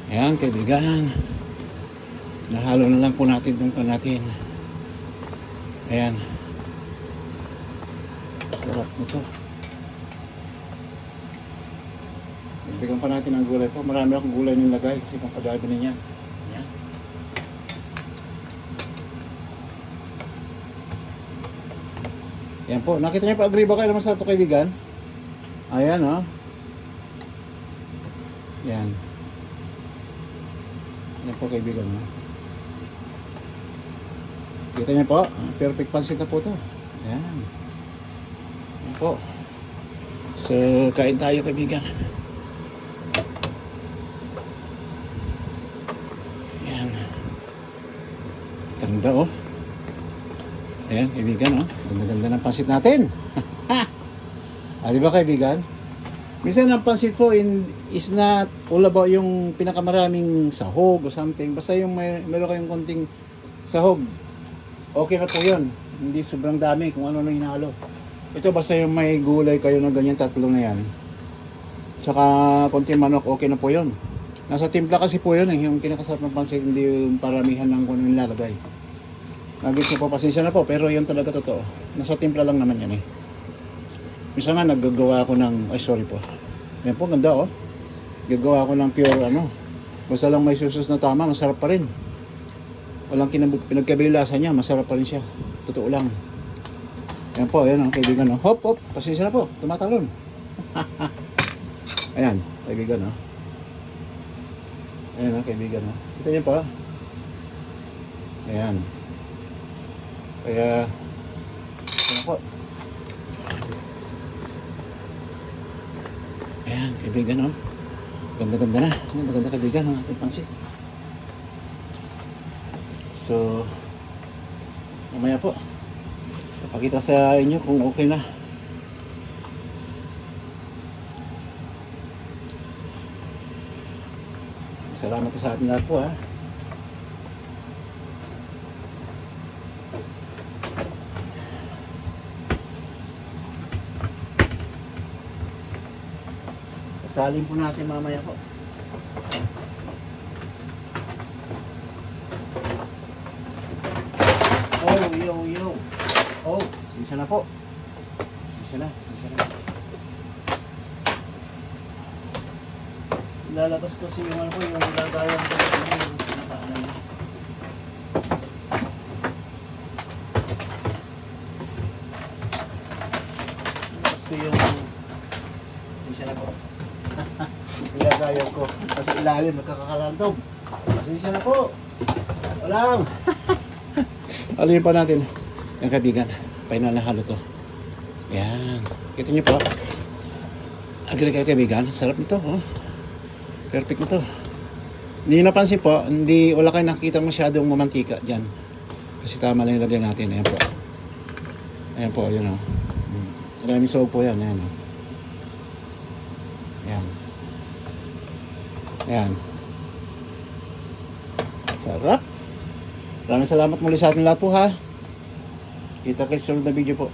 Ayan, kaibigan. Nahalo na lang po natin itong pan natin. Ayan. Sarap nito. Dagdagan pa natin ang gulay po. Marami akong gulay nilagay kasi pampadami na niya. Ayan. Ayan po. Nakita niyo pa, agree ba kayo naman sa ito, kaibigan? Ayan, oh. Ayan. Ayan po, kaibigan, oh. Kita niyo po, perfect pansit na po ito. Ayan. Ayan po. So, kain tayo, kaibigan. Ayan. Ganda, oh. Ayan, kaibigan, oh. Ganda-ganda ng pansit natin. Ah, di ba, kaibigan? Minsan ang pansit po is not all about yung pinakamaraming sahog o something. Basta yung meron kayong konting sahog, okay na po yun. Hindi sobrang dami kung ano na hinalo. Ito basta yung may gulay kayo na ganyan, tatlo na yan. Tsaka konting manok, okay na po yun. Nasa timpla kasi po yun, yung kinakasarap ng pansit, hindi yung paramihan ng kung ano nilalagay. Nagit na po, pasensya na po, pero yun talaga totoo. Nasa timpla lang naman yan eh. Minsan nga naggagawa ako ng, ay sorry po. Yan po, ganda oh. Gagawa ako ng pure ano. Basta lang may susos na tama, masarap pa rin. Walang pinagkabilasa niya, masarap pa rin siya. Totoo lang. Yan po, ayan ang kaibigan oh. Hop, hop, pasensya na po, tumatalon. Ayan, kaibigan oh. Ayan ang kaibigan oh. Kita niyo po. Ayan. Kaya, ayan po. Ayan, kaibigan, oh. Ganda-ganda na. Ganda-ganda, kaibigan, ang ating pansit. So, mamaya po, papakita sa inyo kung okay na. Salamat sa ating lahat po, ha. Sasalin po natin mamaya po. Oh, yo. Oh, sisa na po. Sisa na. Lalabas ko si yung ano po, yung lagayan ko yung pinakaanan. Lalabas ko yung sisa na po. Ilagayan ko kasi ilalim magkakakalantog. Pasensya na po. Walang. Alihin pa natin yung kaibigan. Final na halo to. Yan. Kita niyo po. Agree kayo, kaibigan. Sarap nito. Oh. Perfect nito. Hindi napansin po. Wala kayo nakikita masyadong mamantika dyan. Kasi tama lang ilagay natin. Ayan po. Ayan po. Yun o. Maraming sahog po yan. Ayan o. Ayan. Ayan. Sarap. Maraming salamat muli sa ating lahat po ha. Kita kayo sa sunod na video po.